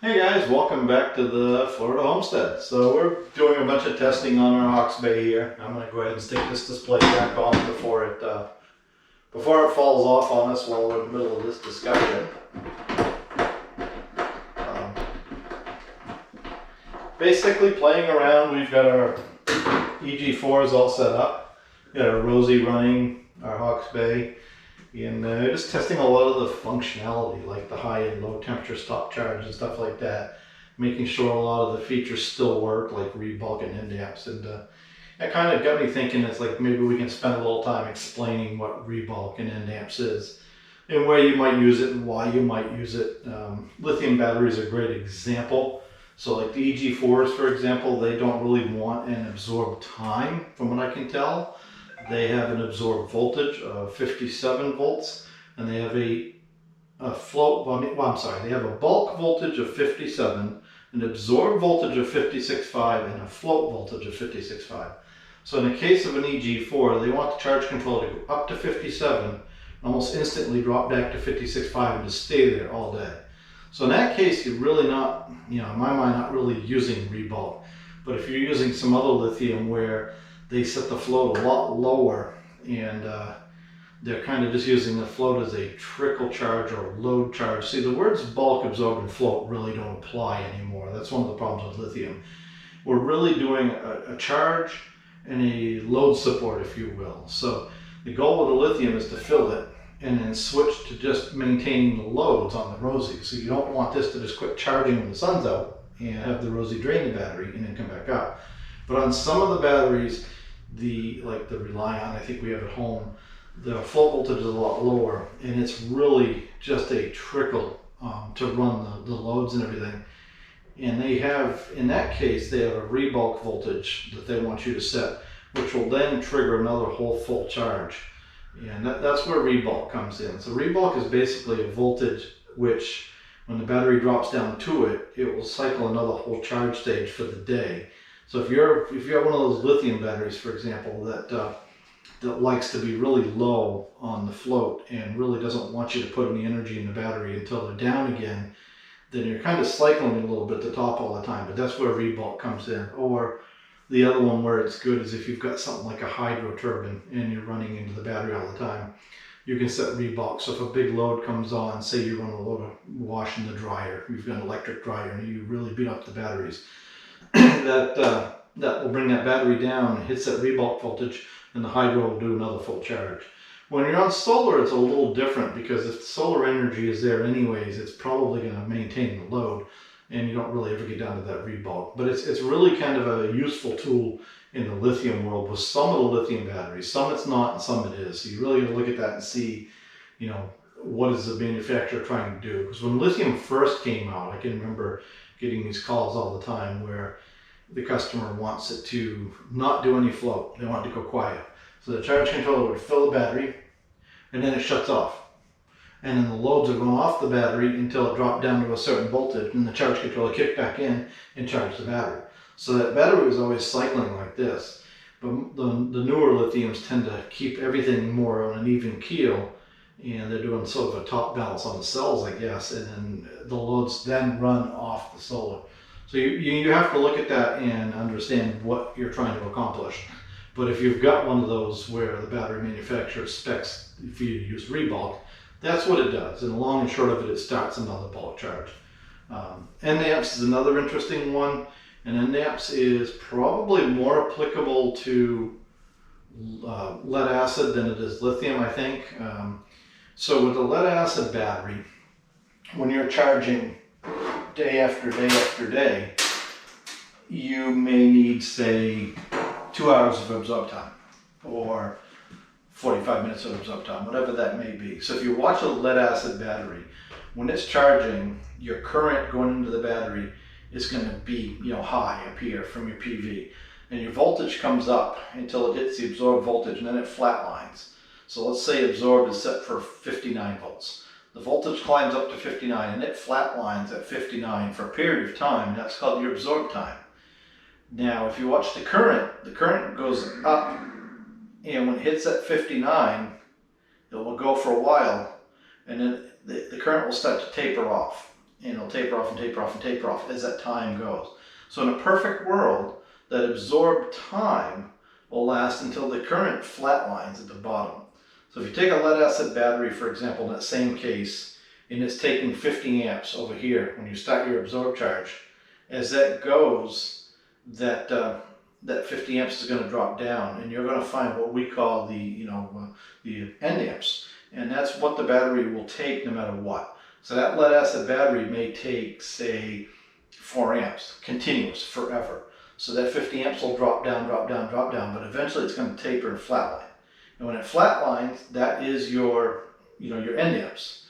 Hey guys, welcome back to the Florida Homestead. So we're doing a bunch of testing on our Hawks Bay here. I'm going to go ahead and stick this display back on before it falls off on us while we're in the middle of this discussion. Basically playing around, we've got our EG4s all set up. We got our Rosie running, our Hawks Bay. And just testing a lot of the functionality, like the high and low temperature stop charge and stuff like that. Making sure a lot of the features still work, like Rebulk and end amps. And that kind of got me thinking, it's like maybe we can spend a little time explaining what Rebulk and end amps is, and where you might use it and why you might use it. Lithium batteries are a great example. So like the EG4s, for example, they don't really want an absorbed time, from what I can tell. They have an absorbed voltage of 57 volts, and they have they have a bulk voltage of 57, an absorbed voltage of 56.5, and a float voltage of 56.5. So in the case of an EG4, they want the charge control to go up to 57, and almost instantly drop back to 56.5 and just stay there all day. So in that case, you're really not, in my mind, not really using Rebulk. But if you're using some other lithium where they set the float a lot lower, and they're kind of just using the float as a trickle charge or load charge. See, the words bulk, absorb, and float really don't apply anymore. That's one of the problems with lithium. We're really doing a charge and a load support, if you will. So the goal with the lithium is to fill it and then switch to just maintaining the loads on the Rosie. So you don't want this to just quit charging when the sun's out and have the Rosie drain the battery and then come back up. But on some of the batteries, like the Reliant, I think we have at home, the float voltage is a lot lower, and it's really just a trickle to run the loads and everything. And they have, in that case, they have a Rebulk voltage that they want you to set, which will then trigger another whole full charge. And that's where Rebulk comes in. So Rebulk is basically a voltage which, when the battery drops down to it, it will cycle another whole charge stage for the day. So if you have one of those lithium batteries, for example, that likes to be really low on the float and really doesn't want you to put any energy in the battery until they're down again, then you're kind of cycling a little bit to top all the time. But that's where Rebulk comes in. Or the other one where it's good is if you've got something like a hydro turbine and you're running into the battery all the time, you can set Rebulk. So if a big load comes on, say you run a load of wash in the dryer, you've got an electric dryer and you really beat up the batteries, that will bring that battery down and hits that Rebulk voltage, and the hydro will do another full charge. When you're on solar, it's a little different, because if the solar energy is there anyways, it's probably going to maintain the load, and you don't really ever get down to that Rebulk. But it's really kind of a useful tool in the lithium world with some of the lithium batteries. Some it's not, and some it is. So you really got to look at that and see, what is the manufacturer trying to do? Because when lithium first came out, I can remember getting these calls all the time where the customer wants it to not do any float. They want it to go quiet. So the charge controller would fill the battery, and then it shuts off. And then the loads would run off the battery until it dropped down to a certain voltage, and the charge controller kicked back in and charged the battery. So that battery was always cycling like this. But the newer lithiums tend to keep everything more on an even keel, and they're doing sort of a top balance on the cells, I guess, and then the loads then run off the solar. So you have to look at that and understand what you're trying to accomplish. But if you've got one of those where the battery manufacturer specs for you to use Rebulk, that's what it does. And the long and short of it, it starts another bulk charge. End amps is another interesting one. And end amps is probably more applicable to lead acid than it is lithium, I think. So with the lead acid battery, when you're charging day after day after day, you may need, say, 2 hours of absorb time or 45 minutes of absorb time, whatever that may be. So if you watch a lead acid battery, when it's charging, your current going into the battery is going to be high up here from your PV, and your voltage comes up until it hits the absorbed voltage, and then it flatlines. So let's say absorbed is set for 59 volts. The voltage climbs up to 59 and it flatlines at 59 for a period of time. That's called your absorb time. Now, if you watch the current goes up, and when it hits at 59, it will go for a while, and then the current will start to taper off. and it'll taper off and taper off and taper off as that time goes. So in a perfect world, that absorbed time will last until the current flatlines at the bottom. So if you take a lead acid battery, for example, in that same case, and it's taking 50 amps over here when you start your absorb charge, as that goes, that 50 amps is going to drop down, and you're going to find what we call the end amps, and that's what the battery will take no matter what. So that lead acid battery may take, say, 4 amps continuous forever. So that 50 amps will drop down, drop down, drop down, but eventually it's going to taper and flatline. And when it flatlines, that is your end amps.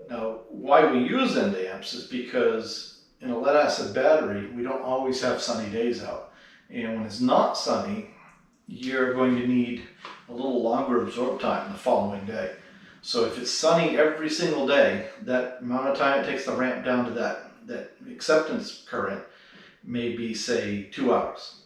Now, why we use end amps is because in a lead acid battery, we don't always have sunny days out. And when it's not sunny, you're going to need a little longer absorb time the following day. So if it's sunny every single day, that amount of time it takes to ramp down to that acceptance current may be, say, 2 hours.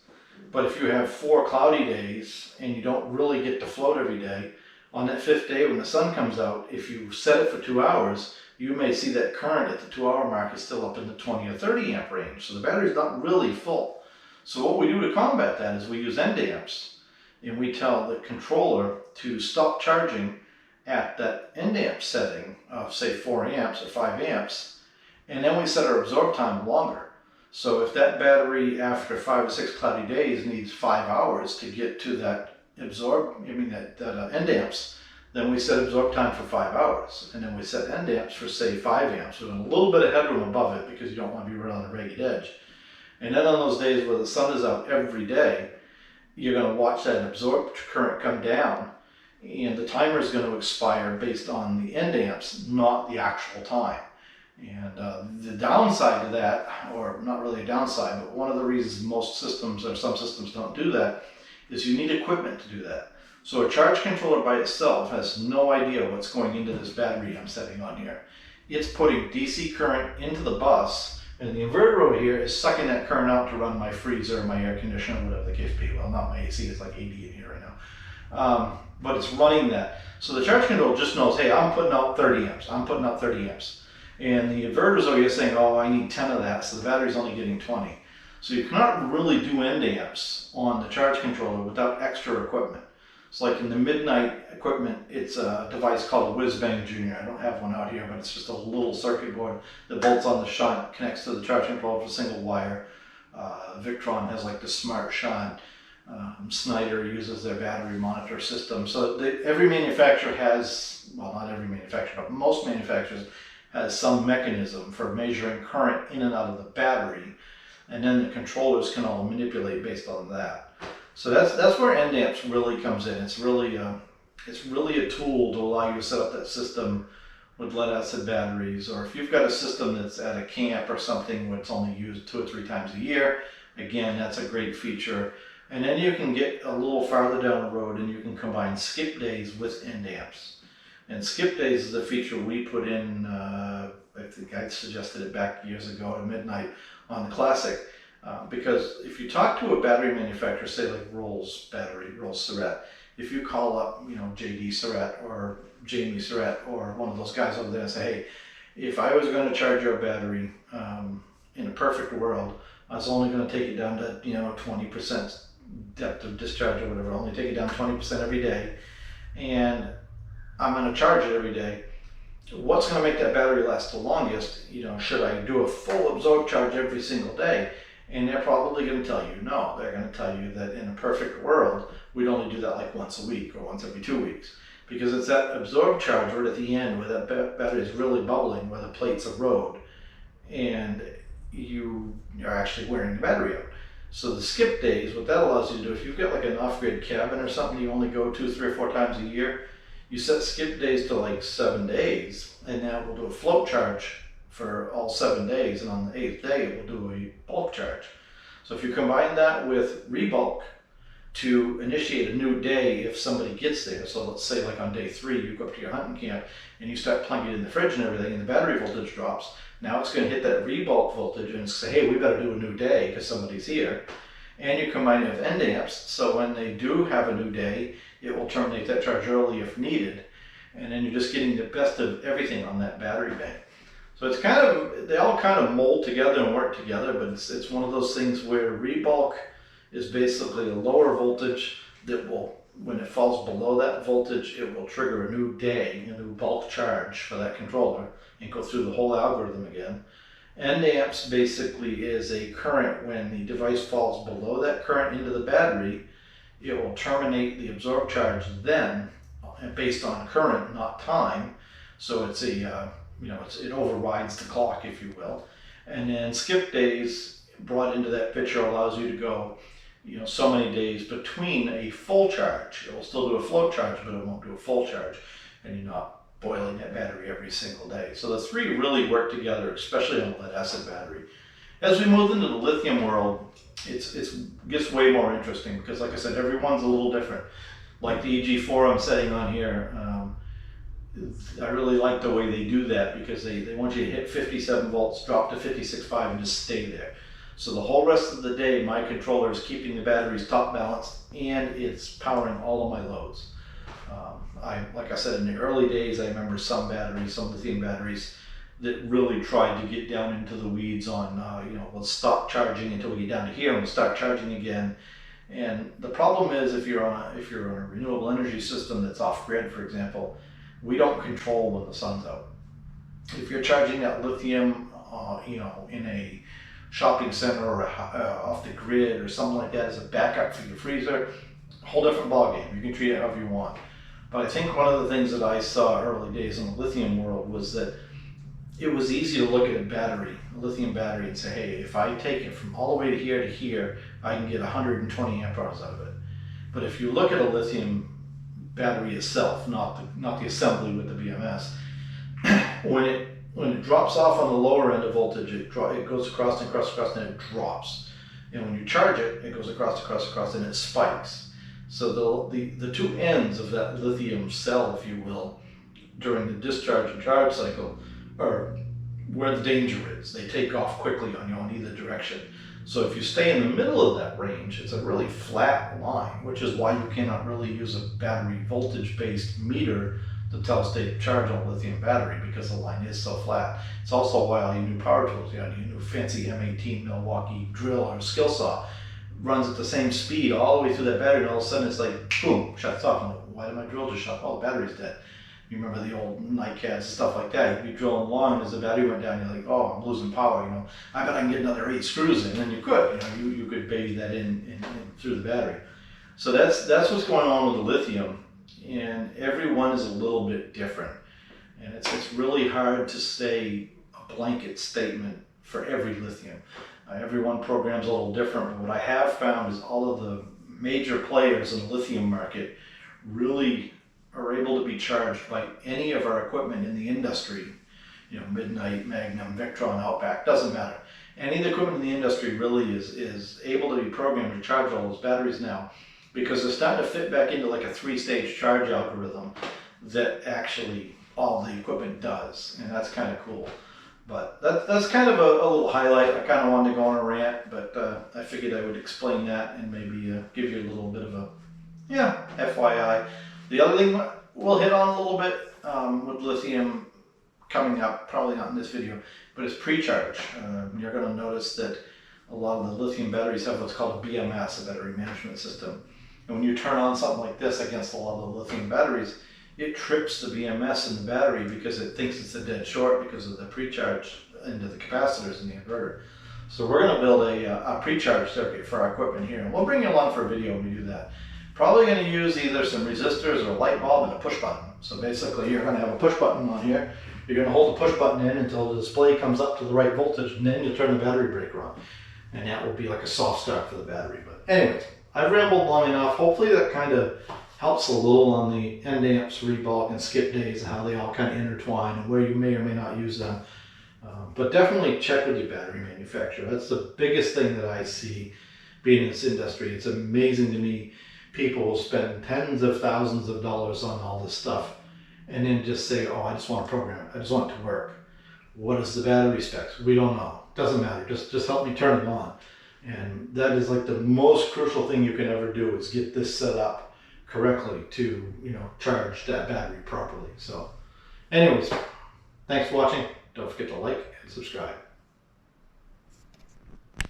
But if you have 4 cloudy days and you don't really get to float every day, on that 5th day when the sun comes out, if you set it for 2 hours, you may see that current at the 2-hour mark is still up in the 20 or 30 amp range. So the battery's not really full. So what we do to combat that is we use end amps, and we tell the controller to stop charging at that end amp setting of, say, 4 amps or 5 amps, and then we set our absorb time longer. So if that battery after 5 or 6 cloudy days needs 5 hours to get to that end amps, then we set absorb time for 5 hours, and then we set end amps for, say, 5 amps with a little bit of headroom above it because you don't want to be right on the ragged edge. And then on those days where the sun is out every day, you're going to watch that absorbed current come down, and the timer is going to expire based on the end amps, not the actual time. And the downside to that, or not really a downside, but one of the reasons most systems or some systems don't do that, is you need equipment to do that. So a charge controller by itself has no idea what's going into this battery I'm setting on here. It's putting DC current into the bus, and the inverter over here is sucking that current out to run my freezer, my air conditioner, whatever the case be. Well, not my AC, it's like 80 in here right now. But it's running that. So the charge controller just knows, hey, I'm putting out 30 amps. I'm putting out 30 amps. And the inverter's over here saying, oh, I need 10 of that, so the battery's only getting 20. So you cannot really do end amps on the charge controller without extra equipment. So like in the Midnight equipment, it's a device called a Whiz-Bang Jr. I don't have one out here, but it's just a little circuit board that bolts on the shunt, connects to the charge controller with a single wire. Victron has like the smart shunt. Snyder uses their battery monitor system. So every manufacturer has, well, not every manufacturer, but most manufacturers has some mechanism for measuring current in and out of the battery, and then the controllers can all manipulate based on that. So that's where end amps really comes in. It's really a tool to allow you to set up that system with lead acid batteries, or if you've got a system that's at a camp or something where it's only used 2 or 3 times a year, again, that's a great feature. And then you can get a little farther down the road and you can combine skip days with end amps. And skip days is a feature we put in, I think I suggested it back years ago at Midnight on the Classic, because if you talk to a battery manufacturer, say like Rolls Surrett, if you call up, JD Surrett or Jamie Surrett or one of those guys over there and say, hey, if I was going to charge your battery in a perfect world, I was only going to take it down to 20% depth of discharge or whatever, only take it down 20% every day, and I'm going to charge it every day. What's going to make that battery last the longest? Should I do a full absorb charge every single day? And they're probably going to tell you no. They're going to tell you that in a perfect world, we'd only do that like once a week or once every 2 weeks. Because it's that absorb charge right at the end where that battery is really bubbling, where the plates erode, and you are actually wearing the battery out. So the skip days, what that allows you to do, if you've got like an off-grid cabin or something, you only go 2, 3, or 4 times a year, you set skip days to like 7 days, and now we'll do a float charge for all 7 days, and on the 8th day we'll do a bulk charge. So if you combine that with Rebulk to initiate a new day if somebody gets there, so let's say like on day 3 you go up to your hunting camp and you start plugging it in the fridge and everything, and the battery voltage drops, now it's going to hit that Rebulk voltage and say, hey, we better do a new day because somebody's here. And you combine it with end amps, so when they do have a new day, it will terminate that charge early if needed, and then you're just getting the best of everything on that battery bank. So it's kind of, they all kind of mold together and work together, but it's one of those things where Rebulk is basically a lower voltage that will, when it falls below that voltage, it will trigger a new day, a new bulk charge for that controller and go through the whole algorithm again. End amps basically is a current. When the device falls below that current into the battery, it will terminate the absorbed charge then, based on current, not time. So it's a, it overrides the clock, if you will. And then skip days brought into that picture allows you to go, so many days between a full charge. It will still do a float charge, but it won't do a full charge. And you're not boiling that battery every single day. So the three really work together, especially on a lead acid battery. As we move into the lithium world, it gets way more interesting because, like I said, everyone's a little different. Like the EG4 I'm setting on here, I really like the way they do that because they want you to hit 57 volts, drop to 56.5 and just stay there. So the whole rest of the day, my controller is keeping the batteries top balanced and it's powering all of my loads. Like I said, in the early days, I remember some lithium batteries that really tried to get down into the weeds on, we'll stop charging until we get down to here and we'll start charging again. And the problem is if you're on a renewable energy system that's off grid, for example, we don't control when the sun's out. If you're charging that lithium, in a shopping center or off the grid or something like that as a backup for your freezer, a whole different ballgame. You can treat it however you want. But I think one of the things that I saw early days in the lithium world was that it was easy to look at a lithium battery, and say, hey, if I take it from all the way to here, I can get 120 amp hours out of it. But if you look at a lithium battery itself, not the assembly with the BMS, when it drops off on the lower end of voltage, it goes across and and it drops. And when you charge it, it goes across and it spikes. So the two ends of that lithium cell, if you will, during the discharge and charge cycle are where the danger is. They take off quickly on you in either direction. So if you stay in the middle of that range, it's a really flat line, which is why you cannot really use a battery voltage-based meter to tell state of charge on a lithium battery, because the line is so flat. It's also why all your new power tools, your new fancy M18 Milwaukee drill or skill saw, runs at the same speed all the way through that battery, and all of a sudden it's like, boom, shuts off. And like, why did my drill just shut? Oh, the battery's dead. You remember the old NiCads and stuff like that. You'd be drilling along, and as the battery went down, you're like, oh, I'm losing power. I bet I can get another 8 screws in, and you could. You could baby that in through the battery. So that's what's going on with the lithium, and every one is a little bit different, and it's really hard to say a blanket statement for every lithium. Everyone programs a little different, but what I have found is all of the major players in the lithium market really are able to be charged by any of our equipment in the industry. Midnight, Magnum, Victron, Outback, doesn't matter. Any of the equipment in the industry really is able to be programmed to charge all those batteries now, because they're starting to fit back into like a 3-stage charge algorithm that actually all the equipment does, and that's kind of cool. But that's kind of a little highlight. I kind of wanted to go on a rant, but I figured I would explain that and maybe give you a little bit of a, FYI. The other thing we'll hit on a little bit with lithium coming up, probably not in this video, but it's pre-charge. You're going to notice that a lot of the lithium batteries have what's called a BMS, a battery management system. And when you turn on something like this against a lot of the lithium batteries, it trips the BMS in the battery because it thinks it's a dead short because of the pre-charge into the capacitors in the inverter. So we're going to build a pre-charge circuit for our equipment here, and we'll bring you along for a video when we do that. Probably going to use either some resistors or a light bulb and a push button. So basically you're going to have a push button on here. You're going to hold the push button in until the display comes up to the right voltage, and then you turn the battery breaker on. And that will be like a soft start for the battery. But anyways, I've rambled long enough. Hopefully that kind of helps a little on the end amps, Rebulk, and skip days, and how they all kind of intertwine and where you may or may not use them. But definitely check with your battery manufacturer. That's the biggest thing that I see being in this industry. It's amazing to me. People will spend tens of thousands of dollars on all this stuff and then just say, oh, I just want to program it. I just want it to work. What is the battery specs? We don't know. Doesn't matter. Just help me turn it on. And that is like the most crucial thing you can ever do, is get this set up correctly to, charge that battery properly. So anyways, thanks for watching. Don't forget to like and subscribe.